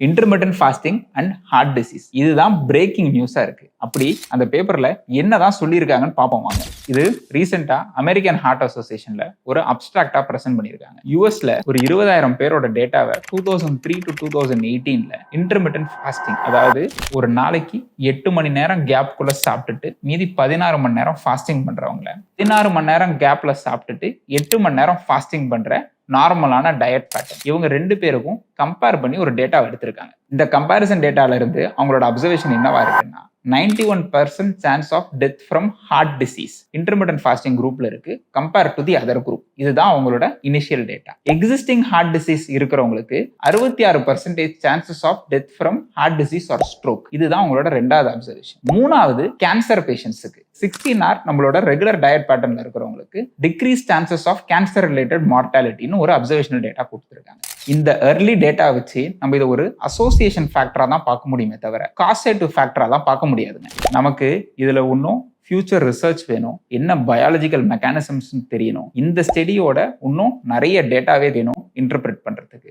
Intermittent fasting and heart disease. இதுதான் breaking நியூஸா இருக்கு. அப்படி அந்த பேப்பர்ல என்னதான் சொல்லியிருக்காங்கன்னு பார்ப்போம் வாங்க. இது ரீசெண்டா அமெரிக்கன் ஹார்ட் அசோசியேஷன்ல ஒரு அப்டிராக்டா பிரசன்ட் பண்ணியிருக்காங்க. யூஎஸ்ல ஒரு 20,000 பேரோட டேட்டாவை 2003 to 2018ல இன்டர்மிட்டன்ட் ஃபாஸ்டிங், அதாவது ஒரு நாளைக்கு 8 மணி நேரம் கேப்குள்ள சாப்பிட்டுட்டு மீதி 16 மணி நேரம் ஃபாஸ்டிங் பண்றவங்கள, 16 மணி நேரம் கேப்ல சாப்பிட்டுட்டு 8 மணி நேரம் ஃபாஸ்டிங் பண்ற நார்மலான டயட் பேட்டர்ன், இவங்க 2 பேருக்கும் கம்பேர் பண்ணி ஒரு டேட்டாவை எடுத்திருக்காங்க. இந்த கம்பேரிசன் டேட்டால இருந்து அவங்களோட அப்சர்வேஷன் என்னவா இருக்குன்னா 91% chance of death from heart disease intermittent fasting குரூப்ல இருக்கு compare to the other group. இதுதான் அவங்களோட initial data. Existing heart disease இருக்கிறவங்களுக்கு 66% chances of death from heart disease or stroke. இதுதான் அவங்களோட ரெண்டாவது அப்சர்வேஷன். மூணாவது கேன்சர் பேஷண்ட்ஸுக்கு 16 hour நம்மளோட ரெகுலர் டயட் பேட்டர்ன்ல இருக்கிறவங்களுக்கு decrease chances of cancer related மார்டாலிட்டின்னு ஒரு அப்சர்வேஷனல் டேட்டா கொடுத்துருக்காங்க. இந்த early டேட்டா வச்சு நம்ம இதை ஒரு அசோசியேஷன் ஃபேக்டரா தான் பார்க்க முடியுமே தவிர காசேட்டிவ் ஃபேக்டரா தான் பார்க்க முடியாதுங்க. நமக்கு இதுல இன்னும் ஃபியூச்சர் ரிசர்ச் வேணும், என்ன பயாலஜிக்கல் மெக்கானிசம்ஸ் தெரியணும், இந்த ஸ்டடியோட இன்னும் நிறைய டேட்டாவே வேணும் இன்டர்பிரட் பண்றதுக்கு.